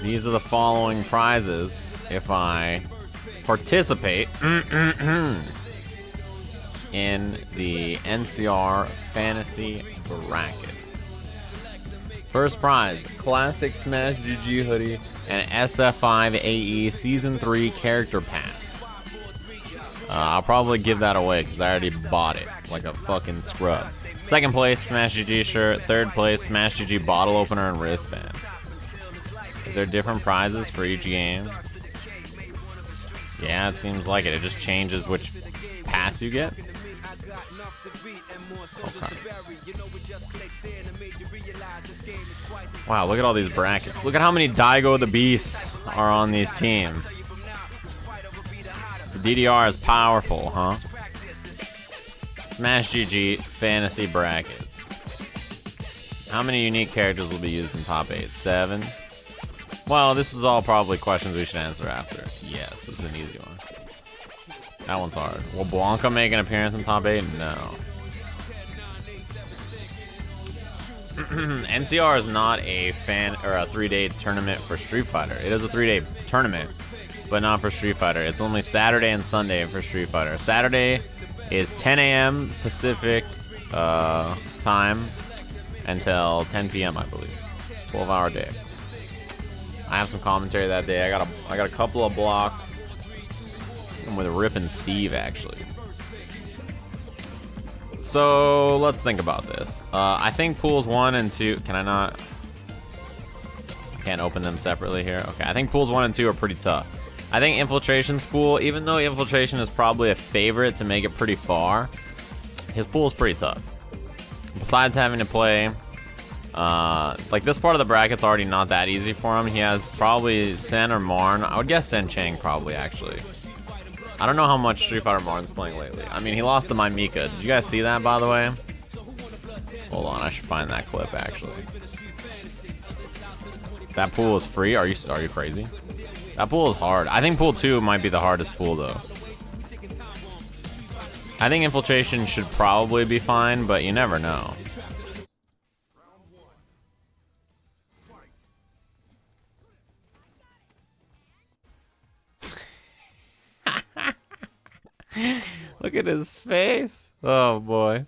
These are the following prizes if I participate in the NCR Fantasy Bracket. First prize, Classic Smash GG hoodie and SF5 AE Season 3 Character Pack. I'll probably give that away because I already bought it like a fucking scrub. Second place, Smash GG shirt. Third place, Smash GG bottle opener and wristband. Is there different prizes for each game? Yeah, it seems like it. It just changes which pass you get. Okay. Wow, look at all these brackets. Look at how many Daigo the Beasts are on these teams. The DDR is powerful, huh? Smash GG Fantasy Brackets. How many unique characters will be used in top 8? 7? Well, this is all probably questions we should answer after. Yes, this is an easy one. That one's hard. Will Blanca make an appearance in top 8? No. NCR is not a fan or a 3-day tournament for Street Fighter. It is a 3-day tournament, but not for Street Fighter. It's only Saturday and Sunday for Street Fighter. Saturday is 10 a.m. Pacific time until 10 p.m. I believe. 12-hour day. I have some commentary that day. I got a couple of blocks. I'm with Rip and Steve actually. So let's think about this. I think pools 1 and 2. Can I not? I can't open them separately here. Okay, I think pools 1 and 2 are pretty tough. I think Infiltration's pool, even though Infiltration is probably a favorite to make it pretty far, his pool is pretty tough. Besides having to play, like this part of the bracket's already not that easy for him. He has probably Sen or Marn. I would guess Sen Chang probably, actually. I don't know how much Street Fighter Marn's playing lately. I mean, he lost to my Mika. Did you guys see that, by the way? Hold on, I should find that clip, actually. That pool is free? Are you crazy? That pool is hard. I think pool 2 might be the hardest pool, though. I think Infiltration should probably be fine, but you never know. Look at his face. Oh, boy.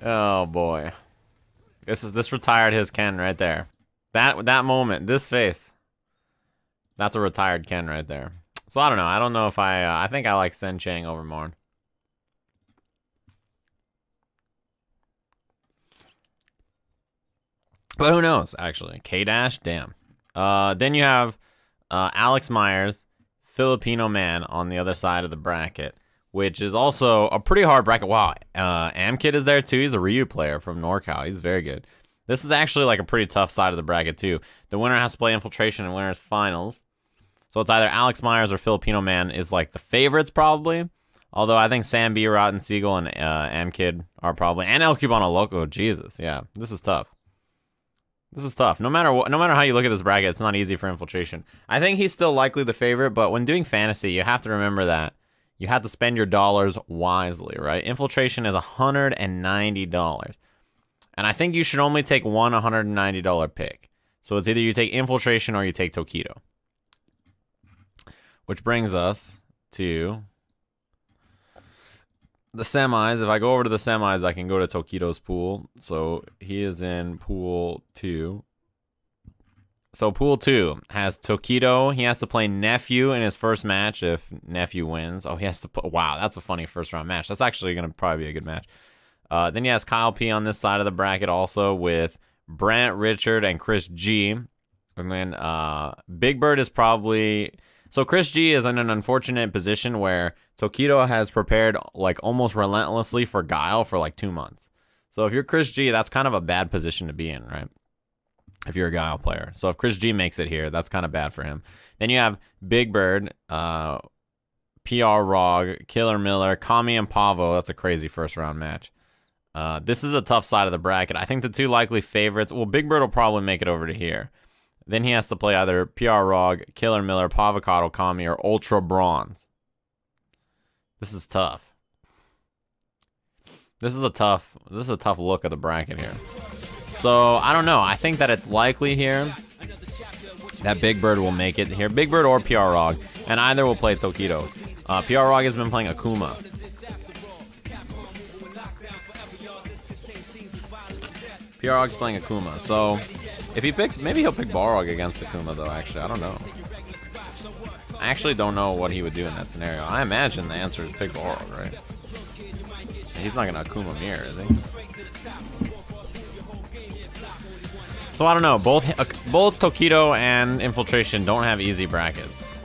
Oh boy, this retired his Ken right there. That moment, this face. That's a retired Ken right there. So I don't know. I don't know if I think I like Sen Chang over Marn. But who knows? Actually, K-Dash, damn. Then you have Alex Myers, Filipino man on the other side of the bracket, which is also a pretty hard bracket. Wow, Amkid is there too. He's a Ryu player from NorCal. He's very good. This is actually like a pretty tough side of the bracket too. The winner has to play Infiltration and winner's finals. So it's either Alex Myers or Filipino man is like the favorites probably. Although I think Sam B, Rotten Siegel, and Amkid are probably, and El Cubano Loco. Jesus, yeah, this is tough. This is tough. No matter what, no matter how you look at this bracket, it's not easy for Infiltration. I think he's still likely the favorite, but when doing fantasy, you have to remember that you have to spend your dollars wisely, right? Infiltration is $190. And I think you should only take one $190 pick. So it's either you take Infiltration or you take Tokido. Which brings us to the semis. If I go over to the semis, I can go to Tokido's pool. So he is in pool 2. So pool 2 has Tokido. He has to play Nephew in his first match if Nephew wins. Oh, he has to play. Wow, that's a funny first round match. That's actually going to probably be a good match. Then he has Kyle P on this side of the bracket also with Brant, Richard, and Chris G. And then Big Bird is probably... So Chris G is in an unfortunate position where Tokido has prepared like almost relentlessly for Guile for like 2 months. So if you're Chris G, that's kind of a bad position to be in, right? If you're a Guile player. So if Chris G makes it here, that's kind of bad for him. Then you have Big Bird, PR Rog, Killer Miller, Kami, and Pavo. That's a crazy first round match. This is a tough side of the bracket. I think the two likely favorites, well, Big Bird will probably make it over to here. Then he has to play either PR Rog, Killer Miller, Pavocado, Kami, or Ultra Bronze. This is tough. This is a tough look at the bracket here. So, I don't know. I think that it's likely here that Big Bird will make it here. Big Bird or PR Rog. And either will play Tokido. PR Rog has been playing Akuma. PR Rog's playing Akuma. So, if he picks... Maybe he'll pick Balrog against Akuma, though, actually. I don't know. I actually don't know what he would do in that scenario. I imagine the answer is pick Balrog, right? He's not going to Akuma Mirror, is he? So I don't know. Both Tokido and Infiltration don't have easy brackets.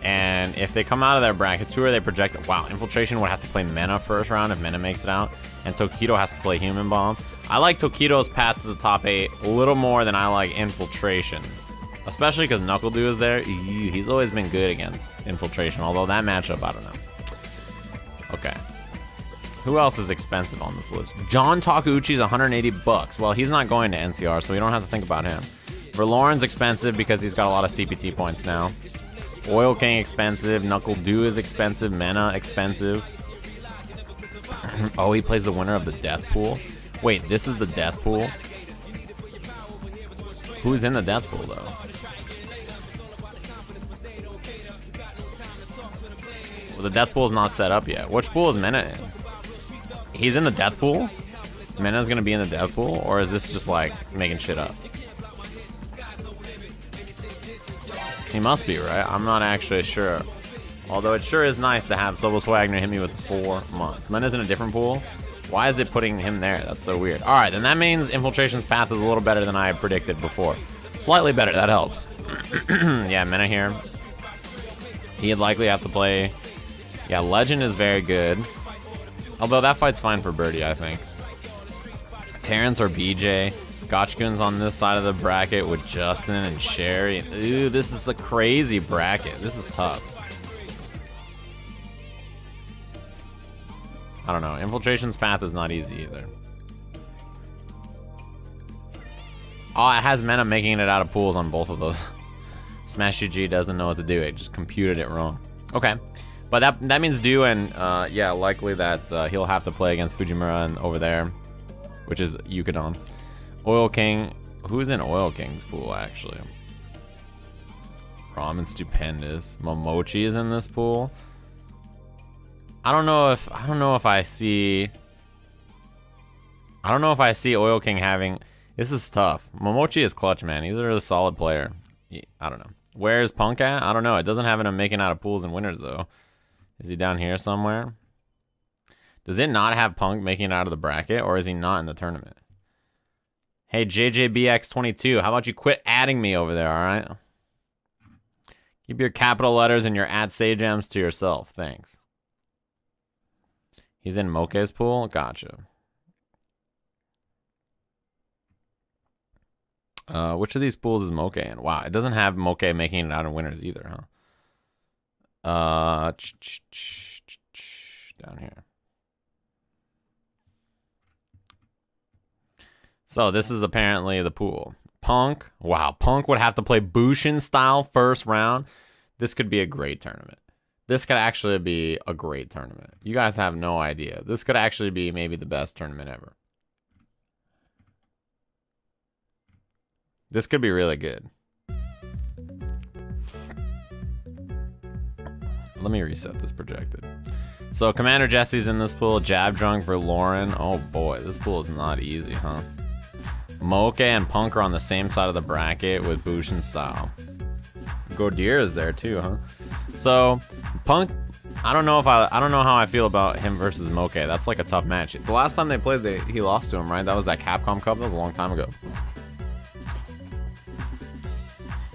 And if they come out of their brackets, who are they projected? Wow, Infiltration would have to play Mena first round if Mena makes it out. And Tokido has to play Human Bomb. I like Tokido's path to the top 8 a little more than I like Infiltration's. Especially because Knuckle Dew is there. He's always been good against Infiltration. Although that matchup, I don't know. Okay. Who else is expensive on this list? John Takeuchi's 180 bucks. Well, he's not going to NCR, so we don't have to think about him. Verloren's expensive because he's got a lot of CPT points now. Oil King expensive. Knuckle Dew is expensive. Mena expensive. Oh, he plays the winner of the death pool. Wait, this is the death pool? Who's in the death pool, though? Well, the death pool is not set up yet. Which pool is Mena in? He's in the death pool? Mena's gonna be in the death pool? Or is this just like making shit up? He must be, right? I'm not actually sure. Although it sure is nice to have Sobos Wagner hit me with 4 months. Mena's in a different pool? Why is it putting him there? That's so weird. Alright, then that means Infiltration's path is a little better than I predicted before. Slightly better, that helps. Yeah, Mena here. He'd likely have to play... Yeah, Legend is very good. Although that fight's fine for Birdie, I think. Terrence or BJ. Gotchgun's on this side of the bracket with Justin and Sherry. Ooh, this is a crazy bracket. This is tough. I don't know. Infiltration's path is not easy either. Oh, it has Mena making it out of pools on both of those. Smash GG doesn't know what to do. It just computed it wrong. Okay. But that means Dew and, yeah, likely that he'll have to play against Fujimura and over there, which is Yukadon. Oil King. Who's in Oil King's pool, actually? Ramen Stupendous. Momochi is in this pool. I don't know if I see Oil King having... This is tough. Momochi is clutch, man. He's a really solid player. I don't know. Where's Punk at? I don't know. It doesn't have him making out of pools and winners, though. Is he down here somewhere? Does it not have Punk making it out of the bracket, or is he not in the tournament? Hey, JJBX22, how about you quit adding me over there, all right? Keep your capital letters and your @Sajams to yourself. Thanks. He's in Moke's pool? Gotcha. Which of these pools is Moke in? Wow, it doesn't have Moke making it out of winners either, huh? Down here. So this is apparently the pool. Punk. Wow, Punk would have to play Bushin style first round. This could be a great tournament. This could actually be a great tournament. You guys have no idea. This could actually be maybe the best tournament ever. This could be really good. Let me reset this projected. So Commander Jesse's in this pool. Jab Drunk for Lauren. Oh boy, this pool is not easy, huh? Moke and Punk are on the same side of the bracket with Bushin style. Godier is there too, huh? So Punk, I don't know how I feel about him versus Moke. That's like a tough match. The last time they played, he lost to him, right? That was that Capcom Cup. That was a long time ago.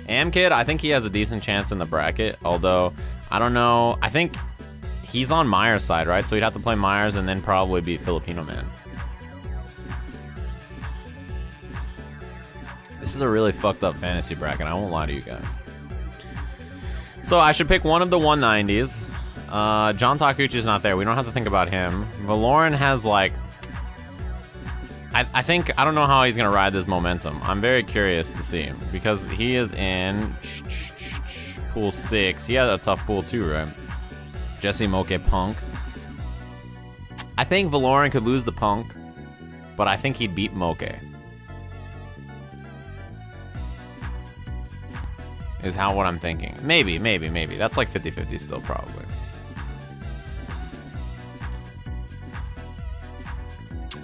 Amkid, I think he has a decent chance in the bracket, although I don't know. I think he's on Myers' side, right? So he'd have to play Myers and then probably beat Filipino Man. This is a really fucked up fantasy bracket. I won't lie to you guys. So I should pick one of the 190s. John Takeuchi's not there. We don't have to think about him. Valoran has like... I think, I don't know how he's going to ride this momentum. I'm very curious to see him because he is in pool 6. He had a tough pool too, right? Jesse, Moke, Punk. I think Valoran could lose the Punk, but I think he'd beat Moke. Is how what I'm thinking. Maybe. That's like 50-50 still, probably.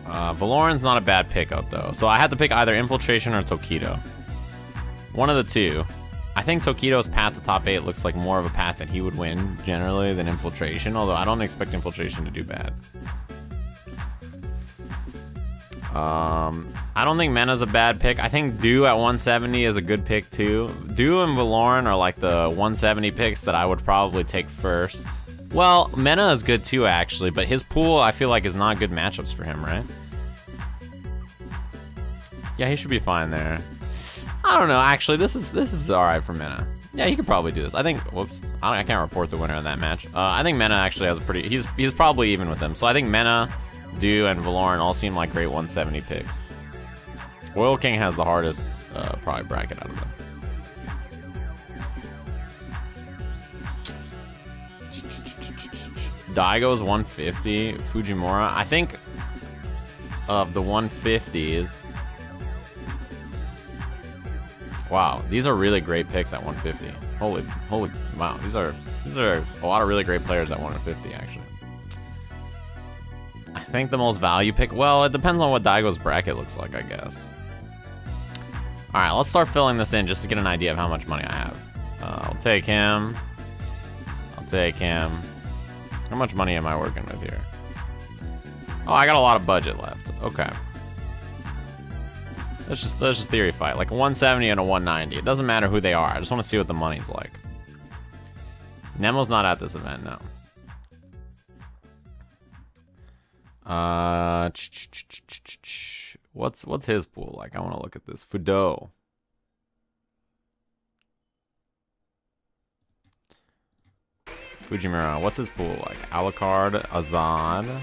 Valoran's not a bad pickup, though. So I had to pick either Infiltration or Tokido. One of the two. I think Tokido's path to top 8 looks like more of a path that he would win, generally, than Infiltration. Although I don't expect Infiltration to do bad. I don't think Mena's a bad pick. I think Do at 170 is a good pick, too. Do and Valoran are like the 170 picks that I would probably take first. Well, Mena is good, too, actually. But his pool, I feel like, is not good matchups for him, right? Yeah, he should be fine there. I don't know. Actually, this is all right for Mena. Yeah, he could probably do this. I think. Whoops, I can't report the winner in that match. I think Mena actually has a pretty. He's probably even with them. So I think Mena, Do, and Valoran all seem like great 170 picks. Oil King has the hardest probably bracket out of them. Daigo's 150. Fujimura. I think of the 150s. Wow, these are really great picks at 150. Holy, wow, these are a lot of really great players at 150 actually. I think the most value pick, well, it depends on what Daigo's bracket looks like, I guess. All right, let's start filling this in just to get an idea of how much money I have. I'll take him. I'll take him. How much money am I working with here? Oh, I got a lot of budget left. Okay. Let's just theory fight. Like a 170 and a 190. It doesn't matter who they are. I just want to see what the money's like. Nemo's not at this event, no. What's his pool like? I want to look at this. Fudo. Fujimura. What's his pool like? Alucard, Azad.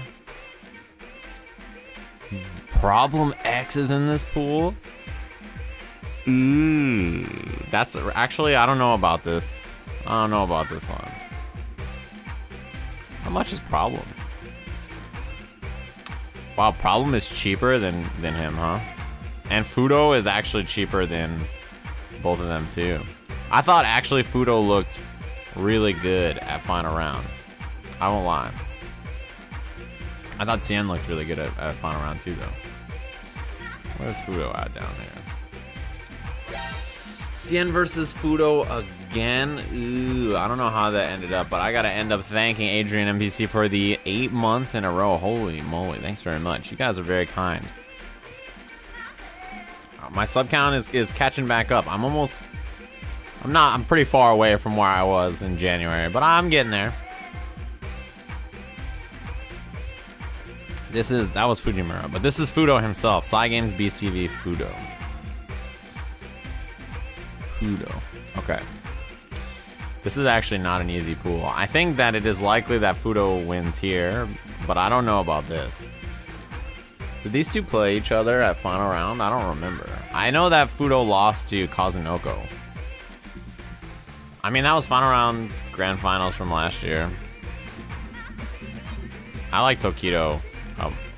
Problem X is in this pool. Ooh, that's actually, I don't know about this. I don't know about this one. How much is Problem? Wow, Problem is cheaper than him, huh? And Fudo is actually cheaper than both of them too. I thought actually Fudo looked really good at final round. I won't lie. I thought Cien looked really good at final round too, though. Where's Fudo at down there? Cien versus Fudo again. Ooh, I don't know how that ended up, but I gotta end up thanking Adrian MPC for the 8 months in a row. Holy moly, thanks very much. You guys are very kind. My sub count is catching back up. I'm pretty far away from where I was in January, but I'm getting there. That was Fujimura, but this is Fudo himself. Cygames BCV Fudo. Okay. This is actually not an easy pool. I think that it is likely that Fudo wins here, but I don't know about this. Did these two play each other at final round? I don't remember. I know that Fudo lost to Kazunoko. I mean, that was final round grand finals from last year. I like Tokido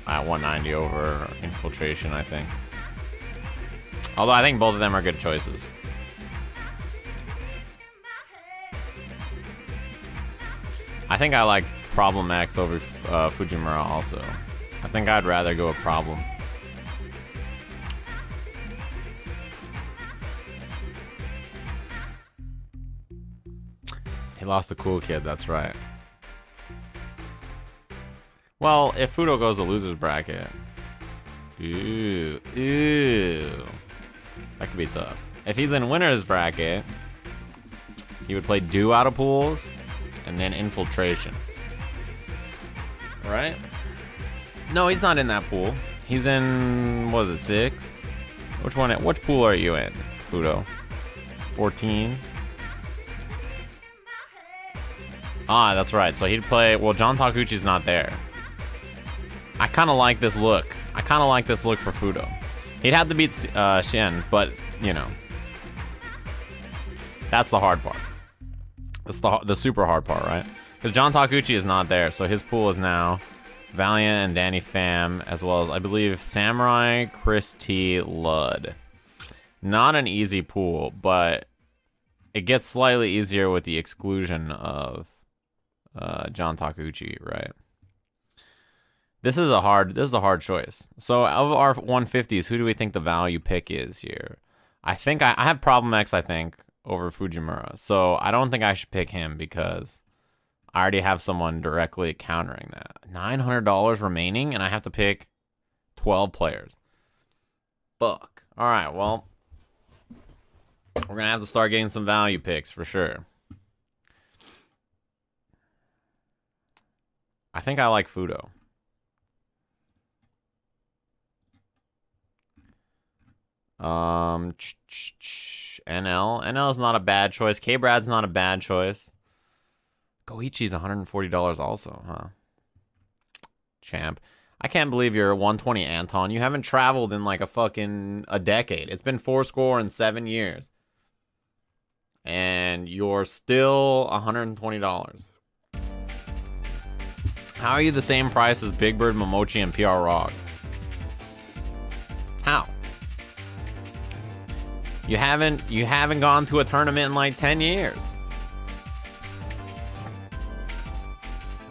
at 190 over Infiltration, I think. Although I think both of them are good choices. I think I like Problem X over Fujimura also. I think I'd rather go with Problem. He lost the cool kid, that's right. Well, if Fudo goes to loser's bracket. Ooh. That could be tough. If he's in winner's bracket, he would play Do out of pools and then Infiltration. Right? No, he's not in that pool. He's in, what is it, 6? Which pool are you in, Fudo? 14? Ah, that's right. So he'd play, well, John Takuchi's not there. I kind of like this look. I kind of like this look for Fudo. He'd have to beat Shen, but, you know. That's the hard part. That's the super hard part, right? Because John Takuchi is not there, so his pool is now Valiant and Danny Pham, as well as, I believe, Samurai, Chris T, Ludd. Not an easy pool, but it gets slightly easier with the exclusion of John Takeuchi, right? This is a hard choice. So of our 150s, who do we think the value pick is here? I think I have Problem X, I think, over Fujimura. So I don't think I should pick him because I already have someone directly countering that. $900 remaining, and I have to pick 12 players. Fuck. All right, well, we're going to have to start getting some value picks for sure. I think I like Fudo. NL. NL is not a bad choice. K-Brad's not a bad choice. Goichi's $140 also, huh? Champ. I can't believe you're 120, Anton. You haven't traveled in like a decade. It's been 407 years. And you're still $120. How are you the same price as Big Bird, Momochi, and PR Rog? How? You haven't gone to a tournament in like 10 years.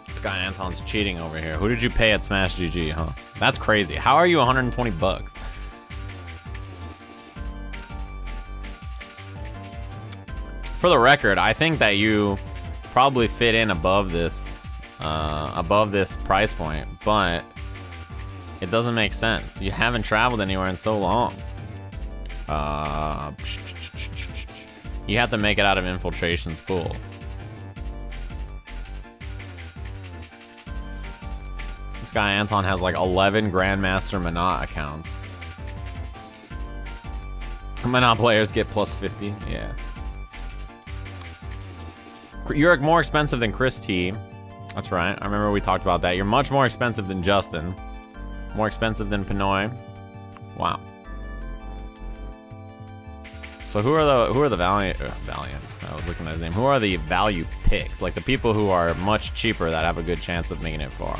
This guy Anton's cheating over here. Who did you pay at Smash GG, huh? That's crazy. How are you 120 bucks? For the record, I think that you probably fit in above this price point, but it doesn't make sense. You haven't traveled anywhere in so long. You have to make it out of Infiltration's pool. This guy Anton has like 11 Grandmaster Manat accounts. Manat players get plus 50, yeah. You're more expensive than Chris T. That's right, I remember we talked about that. You're much more expensive than Justin. More expensive than Pinoy. Wow. So who are the Valiant? I was looking at his name. Who are the value picks? Like the people who are much cheaper that have a good chance of making it far.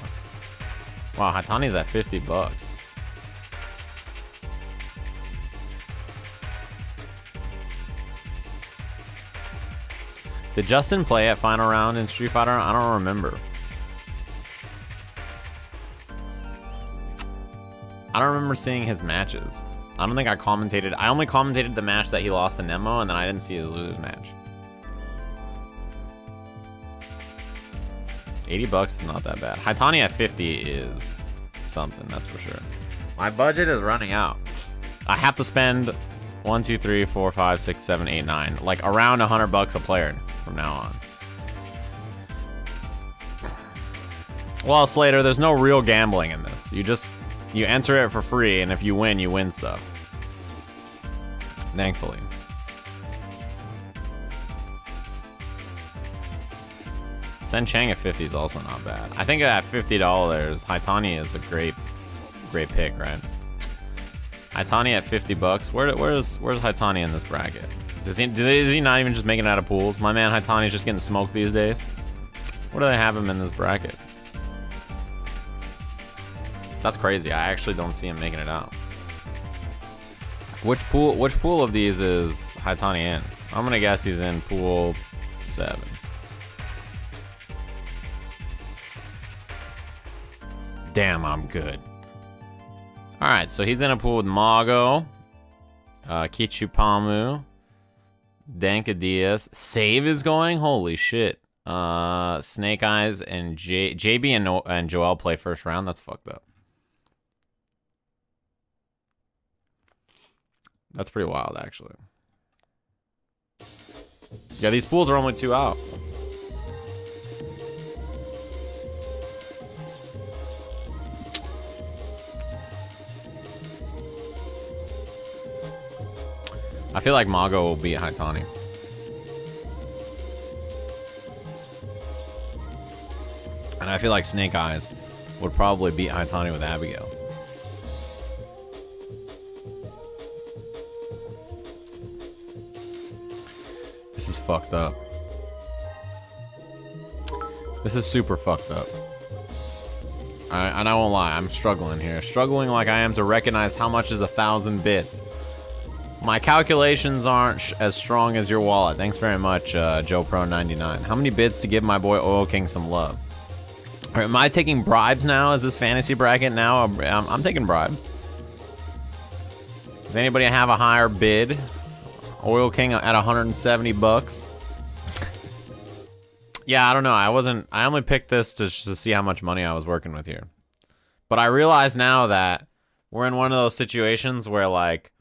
Wow, Hatani's at 50 bucks. Did Justin play at final round in Street Fighter? I don't remember. I don't remember seeing his matches. I don't think I commentated. I only commentated the match that he lost to Nemo, and then I didn't see his lose match. 80 bucks is not that bad. Haitani at 50 is something, that's for sure. My budget is running out. I have to spend 1, 2, 3, 4, 5, 6, 7, 8, 9. Like around 100 bucks a player from now on. Well, Slater, there's no real gambling in this. You enter it for free, and if you win stuff. Thankfully. Sen Chang at 50 is also not bad. I think at $50, Haitani is a great pick, right? Haitani at 50 bucks. Where's Haitani in this bracket? Is he not even just making it out of pools? My man Haitani is just getting smoked these days. Where do they have him in this bracket? That's crazy. I actually don't see him making it out. Which pool of these is Haitani in? I'm gonna guess he's in pool 7. Damn, I'm good. Alright, so he's in a pool with Mago, Kichupamu, Danka Diaz. Save is going? Holy shit. Snake Eyes and JB and Joel play first round. That's fucked up. That's pretty wild, actually. Yeah, these pools are only 2 out. I feel like Mago will beat Haitani. And I feel like Snake Eyes would probably beat Haitani with Abigail. This is fucked up. This is super fucked up. And I won't lie, I'm struggling here. Struggling like I am to recognize how much is 1,000 bits. My calculations aren't as strong as your wallet. Thanks very much, Joe Pro 99. How many bits to give my boy Oil King some love? All right, am I taking bribes now? Is this fantasy bracket now? I'm taking bribes. Does anybody have a higher bid? Oil King at 170 bucks. Yeah, I don't know. I only picked this to see how much money I was working with here. But I realize now that we're in one of those situations where, like,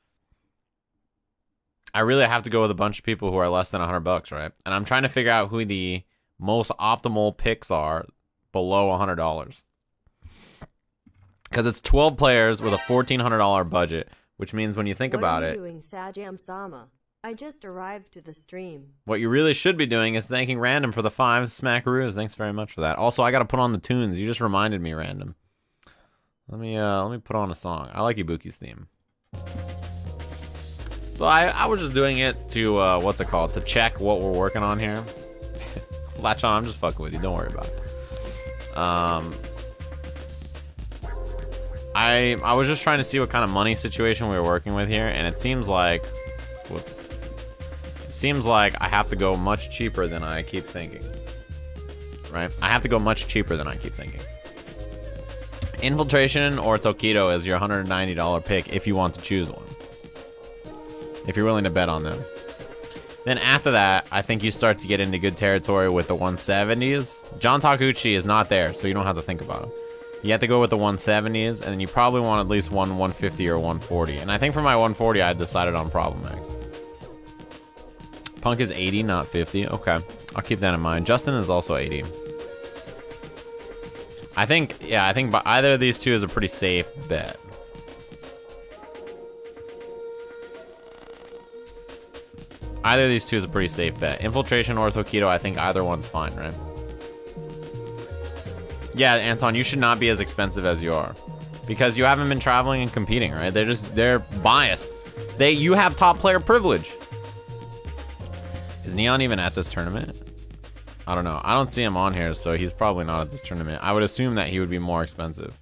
I really have to go with a bunch of people who are less than 100 bucks, right? And I'm trying to figure out who the most optimal picks are below $100. Because it's 12 players with a $1,400 budget, which means when you think about it... What are you doing, Sajam Sama? I just arrived to the stream. What you really should be doing is thanking Random for the 5 smackaroos. Thanks very much for that. Also, I got to put on the tunes. You just reminded me, Random. Let me put on a song. I like Ibuki's theme. So I was just doing it to, what's it called? To check what we're working on here. Latch on, I'm just fucking with you. Don't worry about it. I was just trying to see what kind of money situation we were working with here, and it seems like... Whoops. It seems like I have to go much cheaper than I keep thinking. Right? I have to go much cheaper than I keep thinking. Infiltration or Tokido is your $190 pick if you want to choose one. If you're willing to bet on them. Then after that, I think you start to get into good territory with the 170s. John Takuchi is not there, so you don't have to think about him. You have to go with the 170s, and then you probably want at least one 150 or 140. And I think for my 140, I decided on Problem X. Punk is 80, not 50. Okay, I'll keep that in mind. Justin is also 80. I think either of these two is a pretty safe bet. Either of these two is a pretty safe bet. Infiltration or Tokido, I think either one's fine, right? Yeah, Anton, you should not be as expensive as you are. Because you haven't been traveling and competing, right? They're biased. You have top player privilege. Is Neon even at this tournament? I don't know. I don't see him on here, so he's probably not at this tournament. I would assume that he would be more expensive.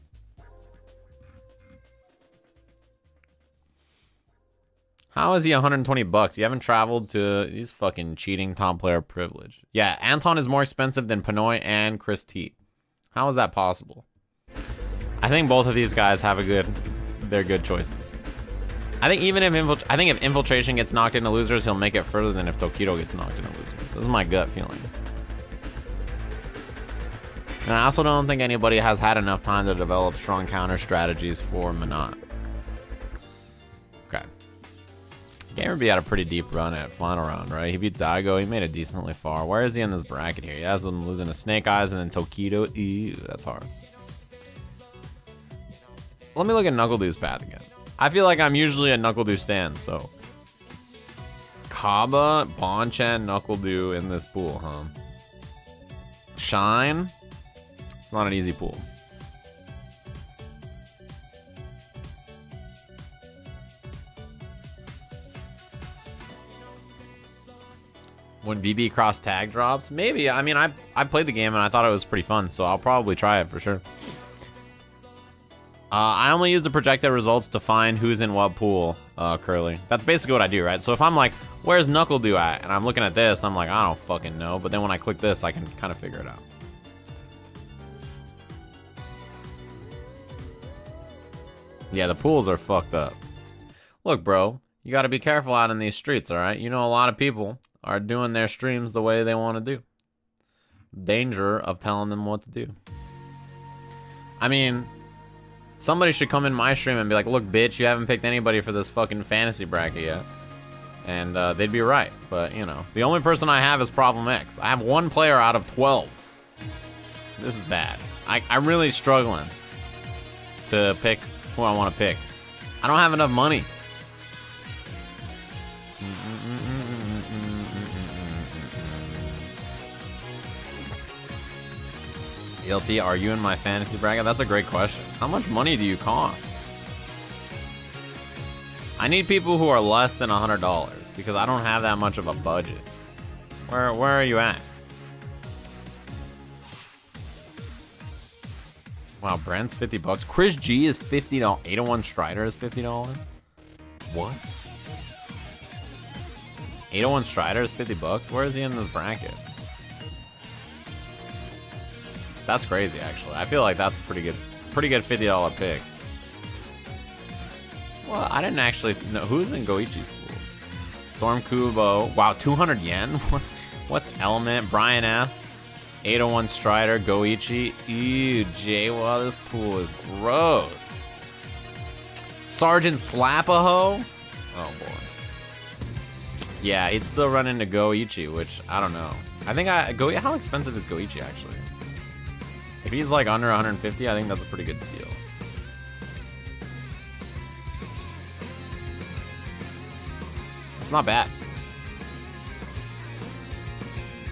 How is he 120 bucks? You haven't traveled to... He's fucking cheating top player privilege. Yeah, Anton is more expensive than Pinoy and Chris T. How is that possible? I think both of these guys have they're good choices. I think even if Infiltration gets knocked into losers, he'll make it further than if Tokido gets knocked into losers. This is my gut feeling. And I also don't think anybody has had enough time to develop strong counter strategies for Manat. Okay. Gamer B had a pretty deep run at final round, right? He beat Daigo. He made it decently far. Where is he in this bracket here? He has him losing to Snake Eyes and then Tokido. Ew, that's hard. Let me look at NuckleDu's path again. I feel like I'm usually a NuckleDu stan, so. Kaba, Bonchan, NuckleDu in this pool, huh? Shine? It's not an easy pool. When BB Cross tag drops? Maybe. I mean, I played the game and I thought it was pretty fun, so I'll probably try it for sure. I only use the projected results to find who's in what pool, Curly. That's basically what I do, right? So if I'm like, where's NuckleDu at? And I'm looking at this, I'm like, I don't fucking know. But then when I click this, I can kind of figure it out. Yeah, the pools are fucked up. Look, bro, you gotta be careful out in these streets, alright? You know, a lot of people are doing their streams the way they want to do. Danger of telling them what to do. I mean, somebody should come in my stream and be like, look, bitch, you haven't picked anybody for this fucking fantasy bracket yet. And they'd be right. But, you know, the only person I have is Problem X. I have one player out of 12. This is bad. I'm really struggling to pick who I want to pick. I don't have enough money. ELT, are you in my fantasy bracket? That's a great question. How much money do you cost? I need people who are less than $100 because I don't have that much of a budget. Where are you at? Wow, Brent's $50. Chris G is $50. 801 Strider is $50. What? 801 Strider is $50. Where is he in this bracket? That's crazy, actually. I feel like that's a pretty good $50 pick. Well, I didn't actually know who's in Goichi's pool. Storm Kubo. Wow, 200 yen. What element? Brian F. 801 Strider, Goichi. Ew, Jay. Wow, this pool is gross. Sergeant Slapaho. Oh boy. Yeah, he'd still run into Goichi, which I don't know. I think how expensive is Goichi actually? If he's like under 150, I think that's a pretty good steal. It's not bad.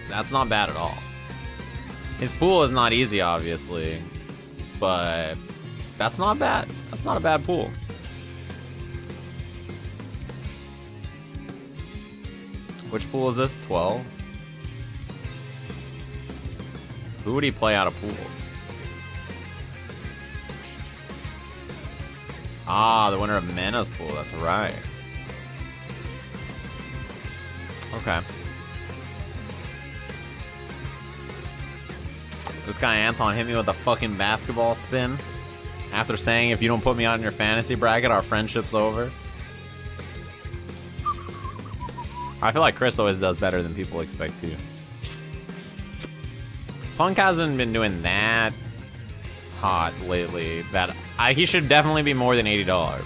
That's not bad at all. His pool is not easy, obviously, but that's not bad. That's not a bad pool. Which pool is this? 12? Who would he play out of pools? Ah, the winner of Mena's pool. That's right. Okay. This guy Anton hit me with a fucking basketball spin after saying if you don't put me on your fantasy bracket, our friendship's over. I feel like Chris always does better than people expect to. Punk hasn't been doing that hot lately. He should definitely be more than $80.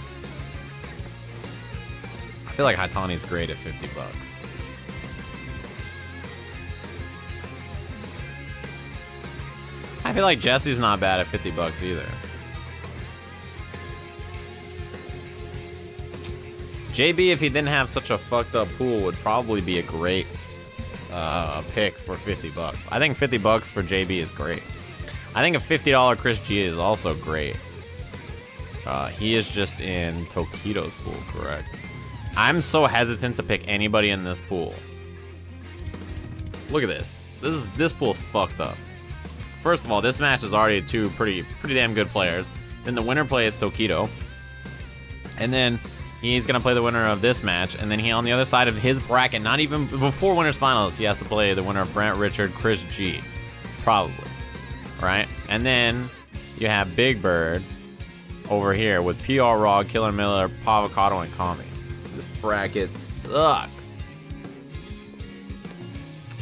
I feel like Haitani's great at $50. I feel like Jesse's not bad at $50 either. JB, if he didn't have such a fucked up pool, would probably be a great pick for $50. I think $50 for JB is great. I think a $50 Chris G is also great. He is just in Tokido's pool, correct? I'm so hesitant to pick anybody in this pool. Look at this. This pool's fucked up. First of all, this match is already two pretty damn good players. Then the winner plays Tokido. And then he's going to play the winner of this match. And then he, on the other side of his bracket, not even before winners finals, he has to play the winner of Brent Richard, Chris G. Probably. Right? And then you have Big Bird over here with PR Raw, Killer Miller, Pavocado, and Kami. This bracket sucks.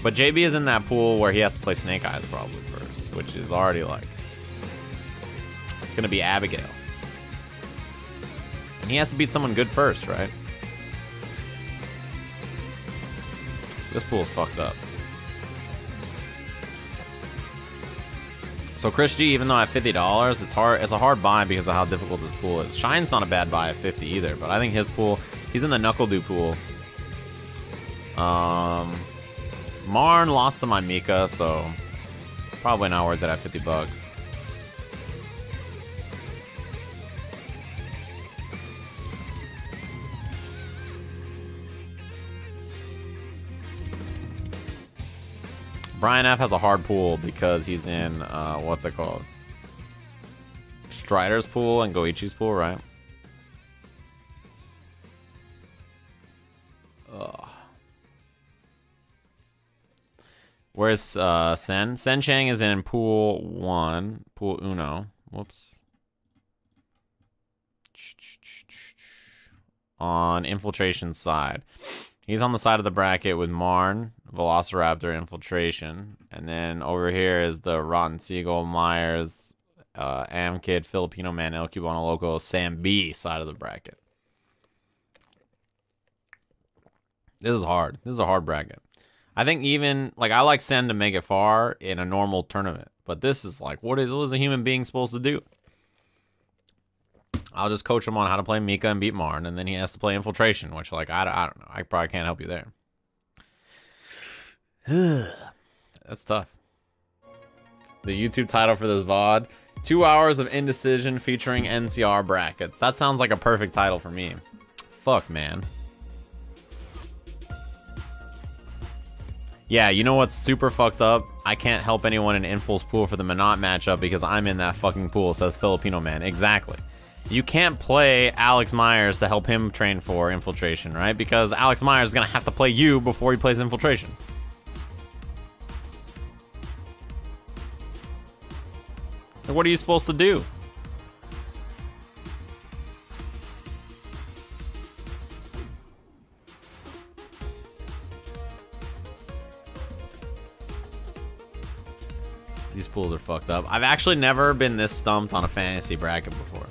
But JB is in that pool where he has to play Snake Eyes probably first, which is already like... It's going to be Abigail. And he has to beat someone good first, right? This pool's fucked up. So Chris G, even though at $50, it's a hard buy because of how difficult this pool is. Shine's not a bad buy at 50 either, but I think his pool, he's in the Knuckle Do pool. Marn lost to my Mika, so probably not worth it at $50. Brian F has a hard pool because he's in, what's it called? Strider's pool and Goichi's pool, right? Ugh. Where's Sen? Sen Chang is in pool 1, pool uno. Whoops. On Infiltration's side. He's on the side of the bracket with Marn, Velociraptor, Infiltration. And then over here is the Rotten Seagull, Myers, Amkid, Filipino Man, El Cubano Loco, Sam B side of the bracket. This is hard. This is a hard bracket. I think even, like, I like Sen to make it far in a normal tournament. But this is like, what is a human being supposed to do? I'll just coach him on how to play Mika and beat Marn, and then he has to play Infiltration, which, like, I don't know. I probably can't help you there. That's tough. The YouTube title for this VOD, 2 hours of indecision featuring NCR brackets. That sounds like a perfect title for me. Fuck, man. Yeah, you know what's super fucked up? I can't help anyone in Infil's pool for the Minot matchup because I'm in that fucking pool, says Filipino man. Exactly. You can't play Alex Myers to help him train for Infiltration, right? Because Alex Myers is going to have to play you before he plays Infiltration. What are you supposed to do? These pools are fucked up. I've actually never been this stumped on a fantasy bracket before.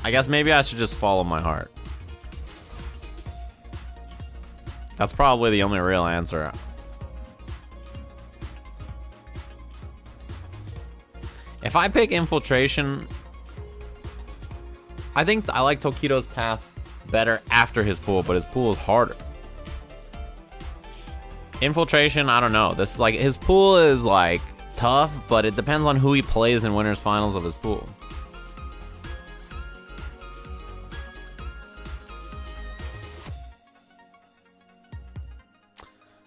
I guess maybe I should just follow my heart. That's probably the only real answer. If I pick Infiltration, I think I like Tokido's path better after his pool, but his pool is harder. Infiltration, I don't know. This is like, his pool is like tough, but it depends on who he plays in winners finals of his pool.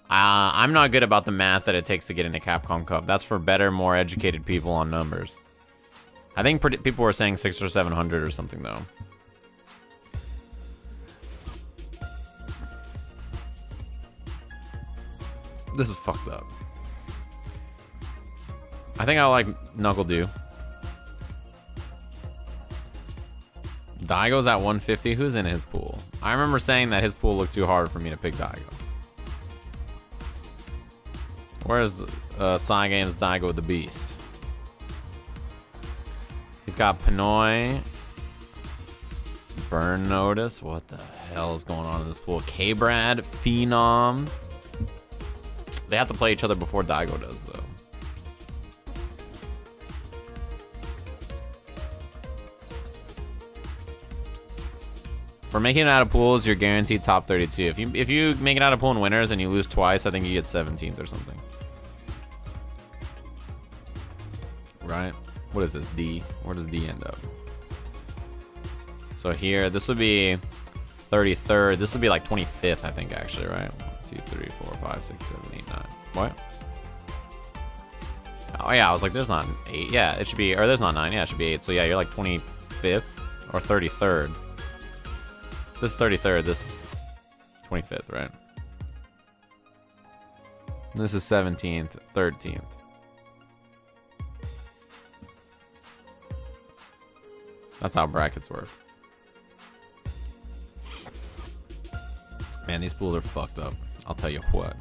I'm not good about the math that it takes to get into Capcom Cup. That's for better, more educated people on numbers. I think people were saying 600 or 700 or something though. This is fucked up. I think I like Knuckle Dew. Daigo's at 150. Who's in his pool? I remember saying that his pool looked too hard for me to pick Daigo. Where's Sajam's Daigo the Beast? He's got Pinoy. Burn Notice. What the hell is going on in this pool? K-Brad, Phenom. They have to play each other before Daigo does, though. For making it out of pools, you're guaranteed top 32. If you make it out of pool in winners and you lose twice, I think you get 17th or something. Right? What is this? D? Where does D end up? So here, this would be 33rd. This would be like 25th, I think, actually, right? 1, 2, 3, 4, 5, 6, 7, 8, 9. What? Oh yeah, I was like, there's not 8. Yeah, it should be, or there's not 9. Yeah, it should be 8. So yeah, you're like 25th or 33rd. This is 33rd. This is 25th, right? This is 17th, 13th. That's how brackets work. Man, these pools are fucked up. I'll tell you what.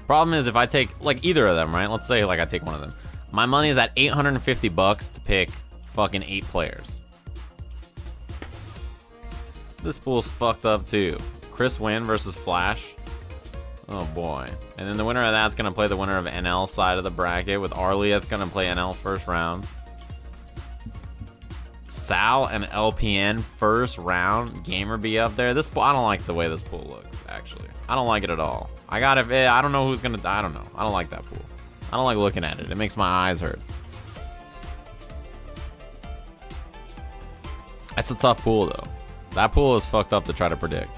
Problem is, if I take, like, either of them, right? Let's say, like, I take one of them. My money is at $850 to pick fucking 8 players. This pool's fucked up, too. Chris Wynn versus Flash. Oh, boy. And then the winner of that's going to play the winner of NL side of the bracket, with Arlieth going to play NL first round. Sal and LPN first round. Gamer be up there. This pool, I don't like the way this pool looks, actually. I don't like it at all. I don't know who's going to, I don't know. I don't like that pool. I don't like looking at it. It makes my eyes hurt. It's a tough pool, though. That pool is fucked up to try to predict.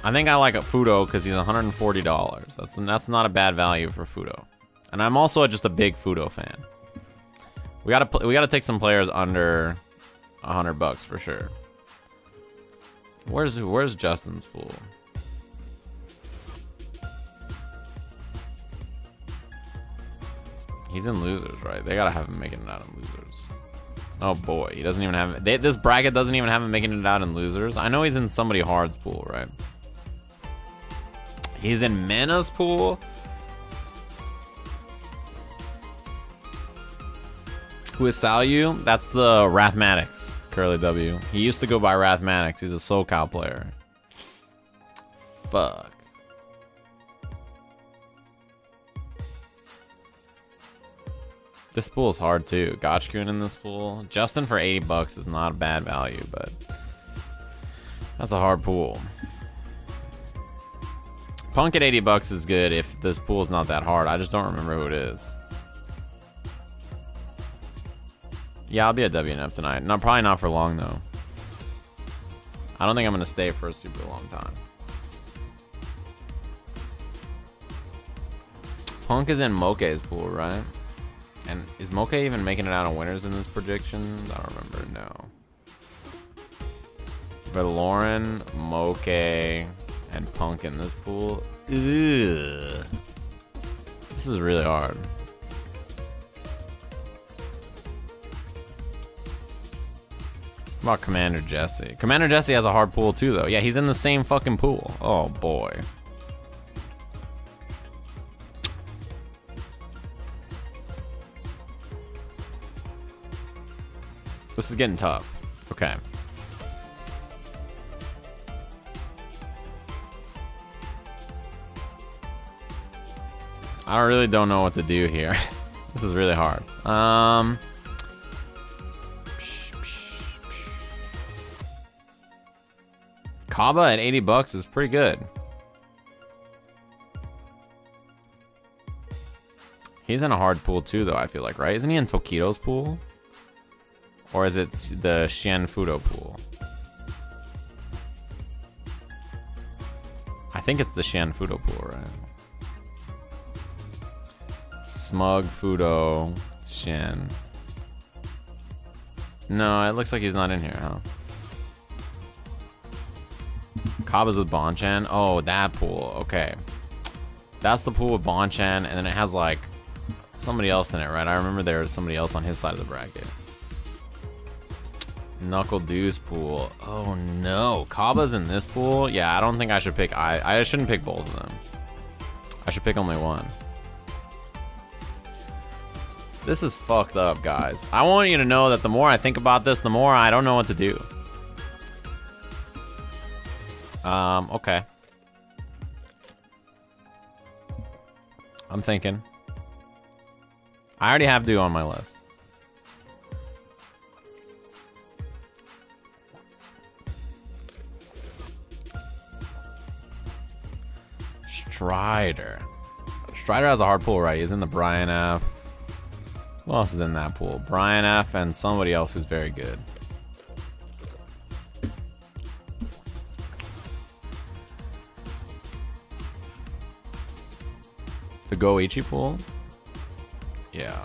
I think I like a Fudo because he's $140. That's not a bad value for Fudo. And I'm also just a big Fudo fan. We gotta take some players under $100 for sure. Where's Justin's pool? He's in losers, right? They gotta have him making it out in losers. Oh boy, he doesn't even have... this bracket doesn't even have him making it out in losers. I know he's in somebody hard's pool, right? He's in Mena's pool. Who is Salyu? That's the Rathmatics, Curly W. He used to go by Rathmatics. He's a SoCal player. Fuck. This pool is hard too. Gotchkun in this pool. Justin for $80 is not a bad value, but that's a hard pool. Punk at $80 is good if this pool is not that hard. I just don't remember who it is. Yeah, I'll be at WNF tonight. No, probably not for long though. I don't think I'm gonna stay for a super long time. Punk is in Moke's pool, right? And is Moke even making it out of winners in this prediction? I don't remember, no. But Lauren, Moke, and Punk in this pool. Ugh. This is really hard. What about Commander Jesse? Commander Jesse has a hard pool too, though. Yeah, he's in the same fucking pool. Oh, boy. This is getting tough. Okay. I really don't know what to do here. This is really hard. Kaba at 80 bucks is pretty good. He's in a hard pool too, though, I feel like, right? Isn't he in Tokido's pool? Or is it the Shen Fudo pool? I think it's the Shen Fudo pool, right? Smug, Fudo, Shen. No, it looks like he's not in here, huh? Kaba's with Bonchan. Oh, that pool. Okay. That's the pool with Bonchan, and then it has, like, somebody else in it, right? I remember there was somebody else on his side of the bracket. Knuckle Deuce pool. Oh, no. Kaba's in this pool? Yeah, I don't think I should pick... I shouldn't pick both of them. I should pick only one. This is fucked up, guys. I want you to know that the more I think about this, the more I don't know what to do. Okay. I'm thinking. I already have Duo on my list. Strider. Strider has a hard pool, right? He's in the Brian F. Who else is in that pool? Brian F. and somebody else who's very good. The Goichi pool? Yeah.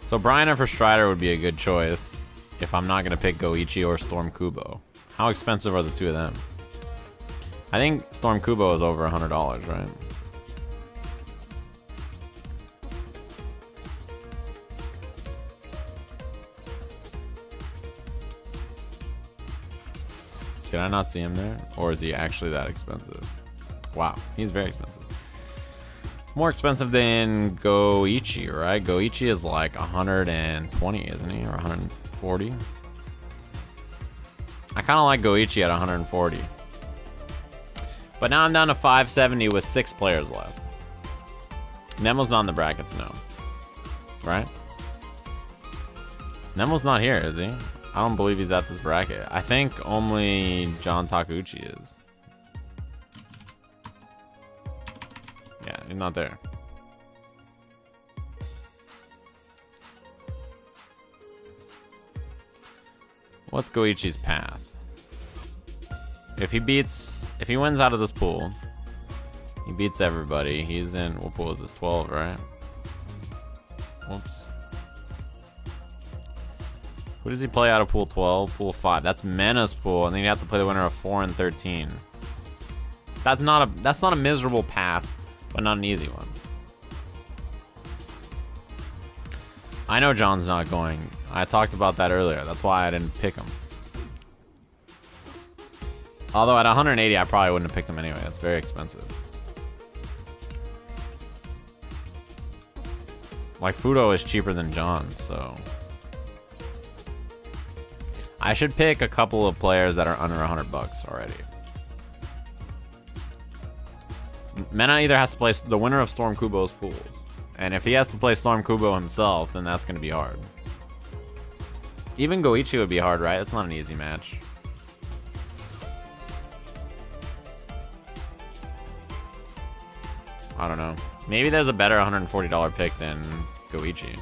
So Brian F. or Strider would be a good choice if I'm not going to pick Goichi or Storm Kubo. How expensive are the two of them? I think Storm Kubo is over $100, right? Did I not see him there? Or is he actually that expensive? Wow, he's very expensive. More expensive than Goichi, right? Goichi is like 120, isn't he? Or 140? I kind of like Goichi at 140. But now I'm down to 570 with 6 players left. Nemo's not in the brackets, no. Right? Nemo's not here, is he? I don't believe he's at this bracket. I think only John Takeuchi is. Yeah, he's not there. What's Goichi's path? If he wins out of this pool, he beats everybody. He's in, what pool is this? 12, right? Whoops. Who does he play out of pool 12? Pool 5. That's Mena's pool, and then you have to play the winner of 4 and 13. That's not a miserable path, but not an easy one. I know John's not going. I talked about that earlier. That's why I didn't pick him. Although at 180, I probably wouldn't have picked him anyway. That's very expensive. Like, Fudo is cheaper than John, so... I should pick a couple of players that are under 100 bucks already. Mena either has to play the winner of Storm Kubo's pools. And if he has to play Storm Kubo himself, then that's going to be hard. Even Goichi would be hard, right? It's not an easy match. I don't know. Maybe there's a better $140 pick than Goichi.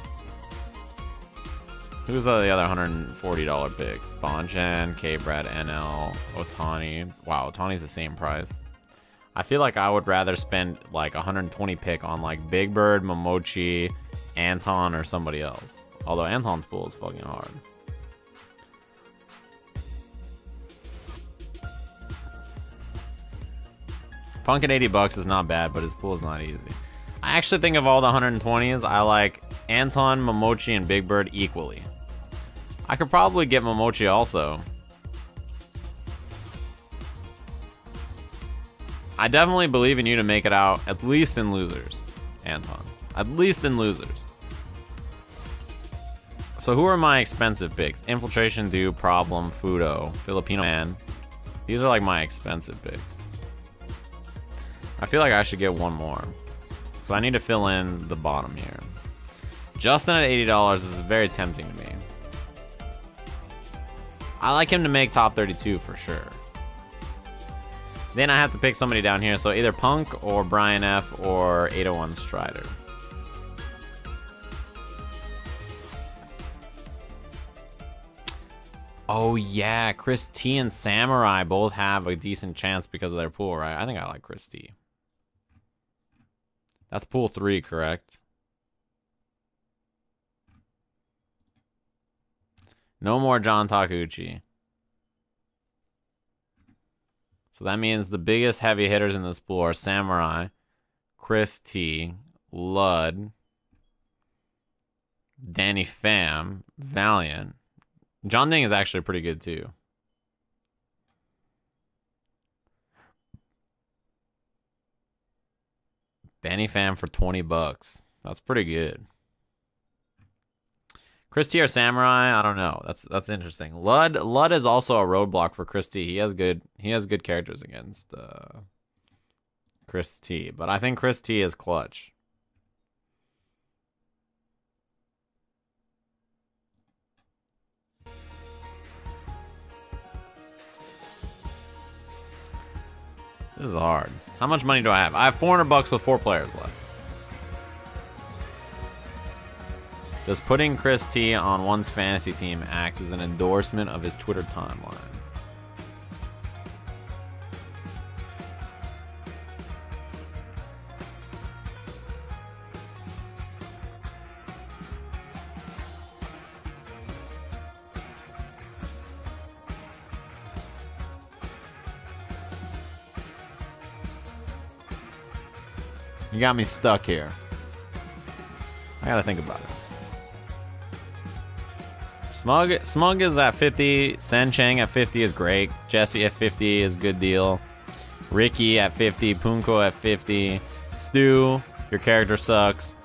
Who's the other $140 picks? Bonchen, K-Brad, NL, Otani. Wow, Otani's the same price. I feel like I would rather spend like 120 pick on like Big Bird, Momochi, Anton, or somebody else. Although Anton's pool is fucking hard. Punk at 80 bucks is not bad, but his pool is not easy. I actually think of all the 120s, I like Anton, Momochi, and Big Bird equally. I could probably get Momochi also. I definitely believe in you to make it out, at least in losers, Anton. At least in losers. So who are my expensive picks? Infiltration, Do, Problem, Fudo, Filipino Man. These are like my expensive picks. I feel like I should get one more. So I need to fill in the bottom here. Justin at $80 is very tempting to me. I like him to make top 32 for sure. Then I have to pick somebody down here, so either Punk or Brian F or 801 Strider. Oh yeah, Chris T and Samurai both have a decent chance because of their pool, right? I think I like Chris T. That's pool 3, correct? No more John Takuchi. So that means the biggest heavy hitters in this pool are Samurai, Chris T, Ludd, Danny Pham, Valiant. John Ding is actually pretty good too. Danny Pham for 20 bucks. That's pretty good. Chris T or Samurai, I don't know. That's interesting. Ludd is also a roadblock for Chris T. He has good characters against Chris T. But I think Chris T is clutch. This is hard. How much money do I have? I have 400 bucks with 4 players left. Does putting Chris T on one's fantasy team act as an endorsement of his Twitter timeline? You got me stuck here. I gotta think about it. Smug is at 50. Sen Cheng at 50 is great. Jesse at 50 is good deal. Ricky at 50. Punko at 50. Stu, your character sucks.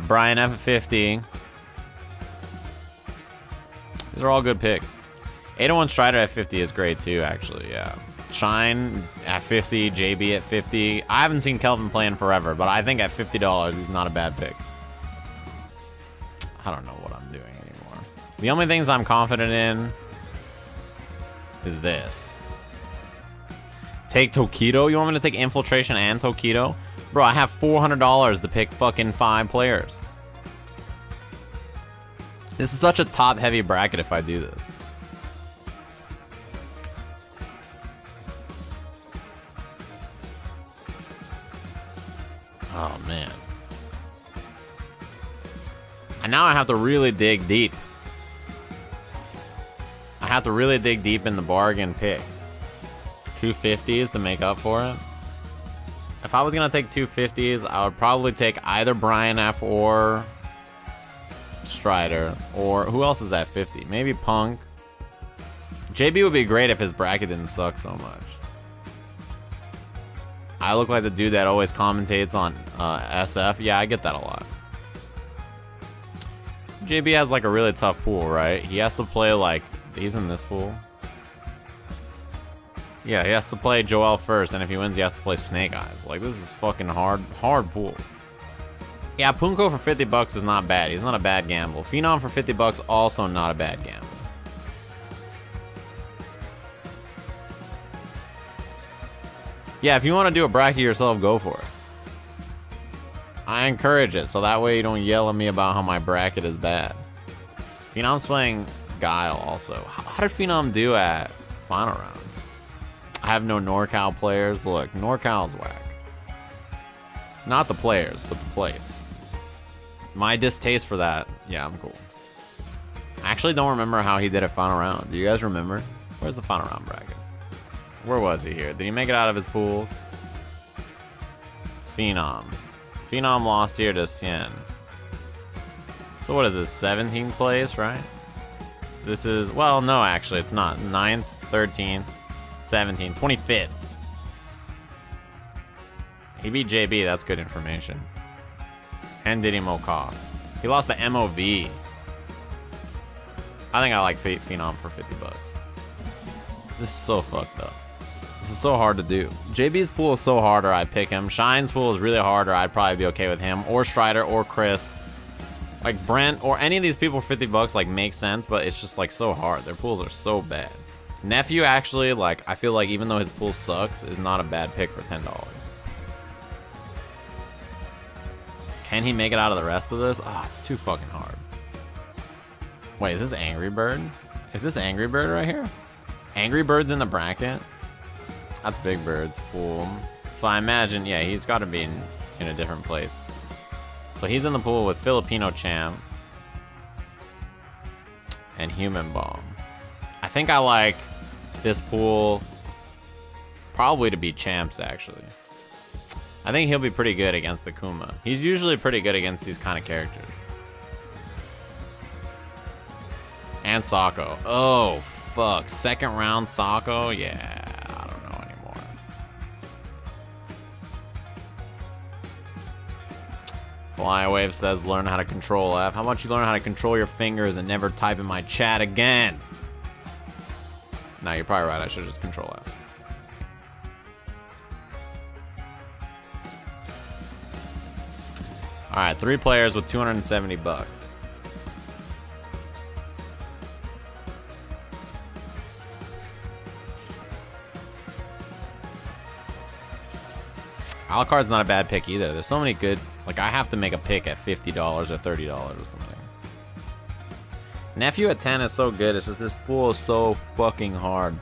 Brian F at 50. These are all good picks. 801 Strider at 50 is great too, actually, yeah. Shine at 50. JB at 50. I haven't seen Kelvin play in forever, but I think at $50 he's not a bad pick. I don't know what I'm doing anymore. The only things I'm confident in is this. Take Tokido? You want me to take Infiltration and Tokido? Bro, I have $400 to pick fucking 5 players. This is such a top-heavy bracket if I do this. Oh, man. And now I have to really dig deep. I have to really dig deep in the bargain picks. 250s to make up for it. If I was going to take 250s, I would probably take either Brian F or Strider. Or who else is at 50? Maybe Punk. JB would be great if his bracket didn't suck so much. I look like the dude that always commentates on SF. Yeah, I get that a lot. JB has like a really tough pool, right? He has to play like, he's in this pool. Yeah, he has to play Joel first, and if he wins, he has to play Snake Eyes. Like, this is fucking hard pool. Yeah, Punko for 50 bucks is not bad. He's not a bad gamble. Phenom for 50 bucks, also not a bad gamble. Yeah, if you want to do a bracket yourself, go for it. I encourage it, so that way you don't yell at me about how my bracket is bad. Phenom's playing Guile also. How did Phenom do at final round? I have no NorCal players. Look, NorCal's whack. Not the players, but the place. My distaste for that. Yeah, I'm cool. I actually don't remember how he did at final round. Do you guys remember? Where's the final round bracket? Where was he here? Did he make it out of his pools? Phenom. Phenom lost here to Cien. So what is this? 17th place, right? This is, well, no, actually, it's not. 9th, 13th, 17th, 25th. He beat JB, that's good information. And Diddy Moka. He lost the MOV. I think I like Phenom for 50 bucks. This is so fucked up. This is so hard to do. JB's pool is so hard, or I'd pick him. Shine's pool is really hard, or I'd probably be okay with him. Or Strider, or Chris. Like Brent, or any of these people for 50 bucks, like, makes sense, but it's just, like, so hard. Their pools are so bad. Nephew, actually, like, I feel like even though his pool sucks, is not a bad pick for $10. Can he make it out of the rest of this? Oh, it's too fucking hard. Wait, is this Angry Bird? Is this Angry Bird right here? Angry Bird's in the bracket? That's Big Bird's pool. So I imagine, yeah, he's got to be in a different place. So he's in the pool with Filipino Champ and Human Bomb. I think I like this pool probably to be Champs, actually. I think he'll be pretty good against the Kuma. He's usually pretty good against these kind of characters. And Sako. Oh, fuck. Second round Sako? Yeah, I don't know anymore. Flywave says learn how to control F. How about you learn how to control your fingers and never type in my chat again? No, you're probably right. I should just control F. All right, 3 players with 270 bucks. Alucard's not a bad pick either. There's so many good, like I have to make a pick at $50 or $30 or something. Nephew at 10 is so good. It's just this pool is so fucking hard.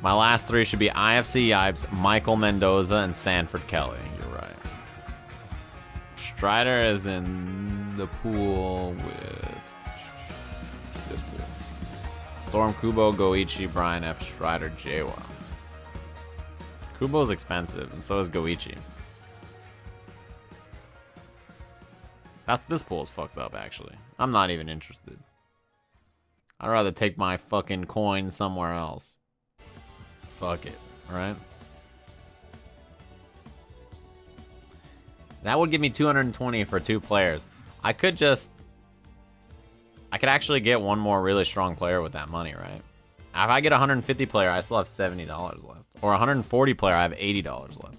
My last 3 should be IFC Yipes, Michael Mendoza, and Sanford Kelly. You're right. Strider is in the pool with this pool. Storm, Kubo, Goichi, Brian F, Strider, Jawa. Kubo's expensive, and so is Goichi. This pool is fucked up, actually. I'm not even interested. I'd rather take my fucking coin somewhere else. Fuck it, right? That would give me 220 for 2 players. I could actually get one more really strong player with that money, right? If I get a 150 player, I still have $70 left. Or 140 player, I have $80 left.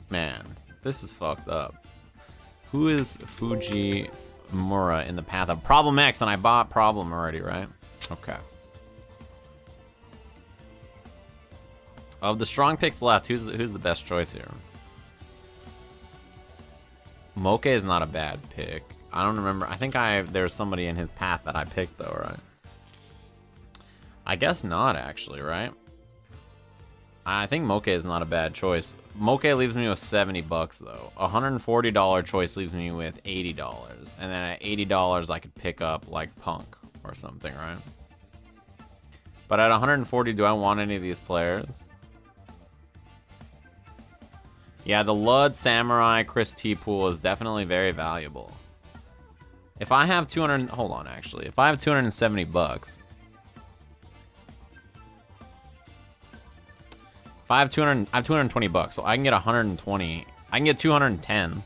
Man, this is fucked up. Who is Fujimura in the path of Problem X? And I bought Problem already, right? Okay. Of the strong picks left, who's the best choice here? Moke is not a bad pick. I don't remember. I think there's somebody in his path that I picked though, right? I guess not actually, right? I think Moke is not a bad choice. Moke leaves me with 70 bucks though. A $140 choice leaves me with $80. And then at $80 I could pick up like Punk or something, right? But at 140, do I want any of these players? Yeah, the Lud, Samurai, Chris T pool is definitely very valuable. If I have 200, hold on actually. If I have 270 bucks. If I have 200, I have 220 bucks, so I can get 120. I can get 210.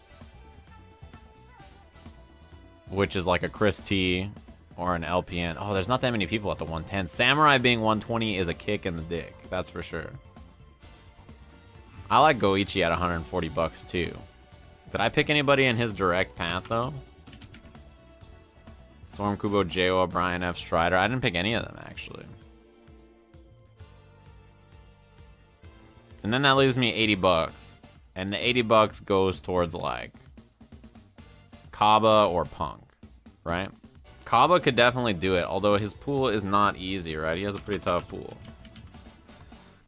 Which is like a Chris T or an LPN. Oh, there's not that many people at the 110. Samurai being 120 is a kick in the dick. That's for sure. I like Goichi at 140 bucks too. Did I pick anybody in his direct path though? Storm, Kubo, J.O., Brian F, Strider. I didn't pick any of them actually. And then that leaves me 80 bucks. And the 80 bucks goes towards like Kaba or Punk, right? Kaba could definitely do it, although his pool is not easy, right? He has a pretty tough pool.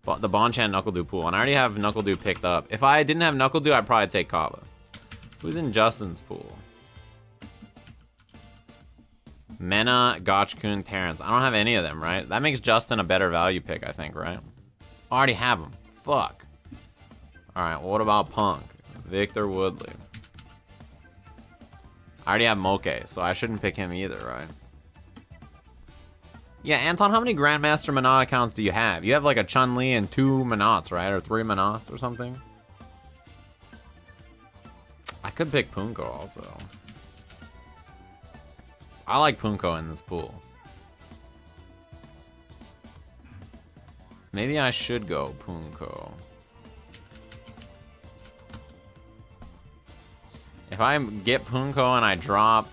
But the Bonchan Knuckle-Doo pool, and I already have Knuckle-Doo picked up. If I didn't have Knuckle-Doo, I'd probably take Kaba. Who's in Justin's pool? Mena, Gotchkun, Terrence. I don't have any of them, right? That makes Justin a better value pick, I think, right? I already have him. Fuck. Alright, well, what about Punk? Victor Woodley. I already have Moke, so I shouldn't pick him either, right? Yeah, Anton, how many Grandmaster Manat accounts do you have? You have like a Chun-Li and 2 Manats, right? Or 3 Manats or something? I could pick Punko also. I like Punko in this pool. Maybe I should go Punko. If I get Punko and I drop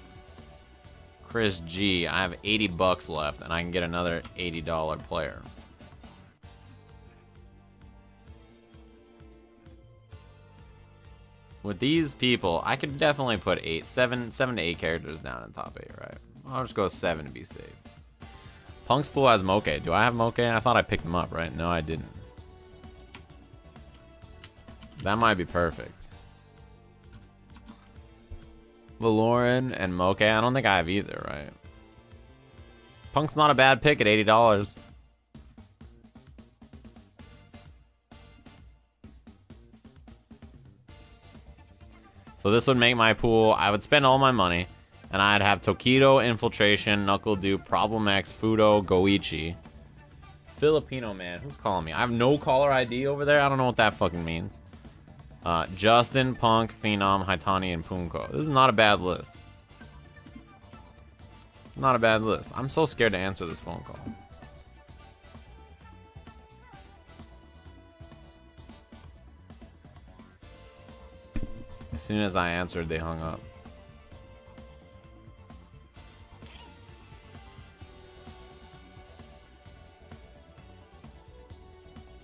Chris G, I have 80 bucks left and I can get another $80 player. With these people, I could definitely put 7 to 8 characters down in top 8, right? I'll just go 7 to be safe. Punk's pool has Moke. Do I have Moke? I thought I picked him up, right? No, I didn't. That might be perfect. Valoran and Moke. I don't think I have either, right? Punk's not a bad pick at $80. So this would make my pool, I would spend all my money, and I'd have Tokido, Infiltration, Knuckle-Doo, Problem X, Fudo, Goichi. Filipino man, who's calling me? I have no caller ID over there. I don't know what that fucking means. Justin, Punk, Phenom, Haitani, and Punko. This is not a bad list. Not a bad list. I'm so scared to answer this phone call. As soon as I answered, they hung up.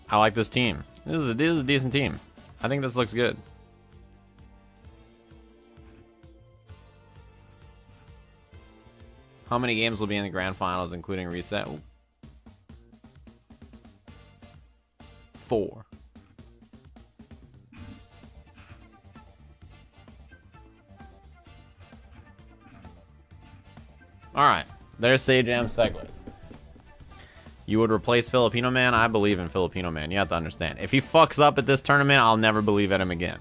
I like this team. This is a decent team. I think this looks good. How many games will be in the grand finals, including reset? Ooh. 4. Alright, there's Sajam segues. You would replace Filipino man? I believe in Filipino man. You have to understand. If he fucks up at this tournament, I'll never believe in him again.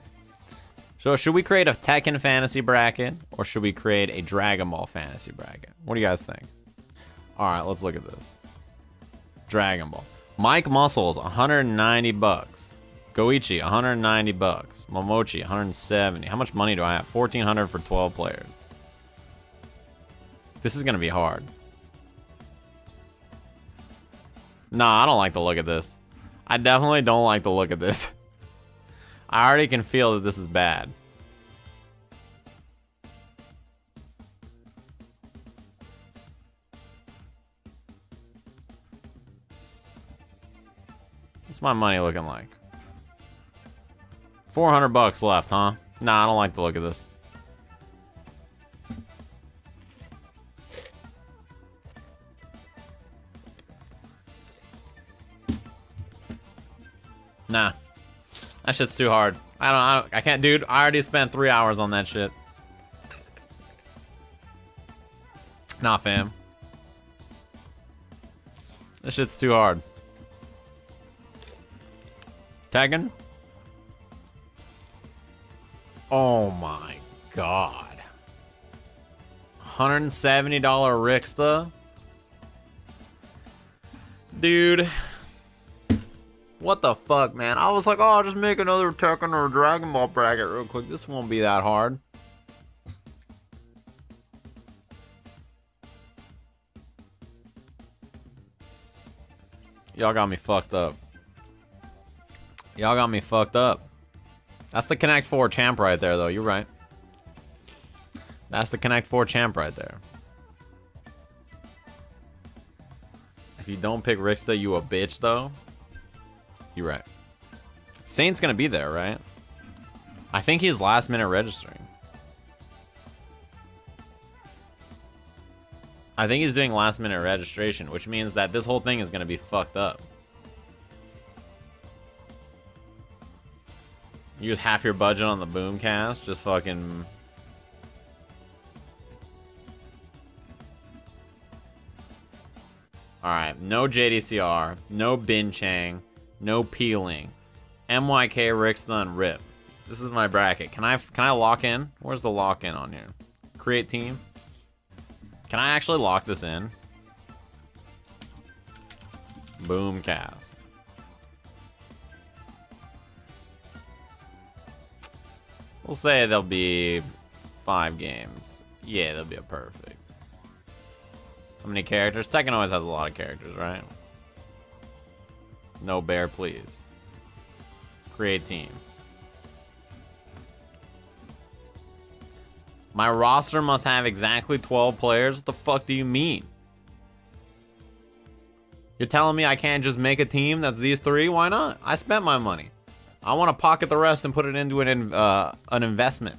So should we create a Tekken fantasy bracket, or should we create a Dragon Ball fantasy bracket? What do you guys think? Alright, let's look at this. Dragon Ball. Mike Muscles, 190 bucks. Goichi, 190 bucks. Momochi, 170. How much money do I have? 1,400 for 12 players. This is gonna be hard. Nah, I don't like the look of this. I definitely don't like the look of this. I already can feel that this is bad. What's my money looking like? 400 bucks left, huh? Nah, I don't like the look of this. Nah, that shit's too hard. I can't, dude. I already spent 3 hours on that shit. Nah, fam. This shit's too hard. Tekken? Oh my god. $170 Rixta? Dude. What the fuck, man? I was like, oh, I'll just make another Tekken or Dragon Ball bracket real quick. This won't be that hard. Y'all got me fucked up. Y'all got me fucked up. That's the Connect 4 champ right there, though. You're right. That's the Connect 4 champ right there. If you don't pick Rixta, you a bitch, though. You're right. Saint's gonna be there, right? I think he's last minute registering. I think he's doing last minute registration, which means that this whole thing is going to be fucked up. Use half your budget on the Boomcast, just fucking... Alright, no JDCR, no Bin Chang, no Peeling. MYK, Rixta, Rip. This is my bracket. Can I lock in? Where's the lock in on here? Create team. Can I actually lock this in? Boomcast. We'll say there'll be 5 games. Yeah, that'll be a perfect. How many characters? Tekken always has a lot of characters, right? No bear, please. Create team. My roster must have exactly 12 players? What the fuck do you mean? You're telling me I can't just make a team that's these 3? Why not? I spent my money. I want to pocket the rest and put it into an investment.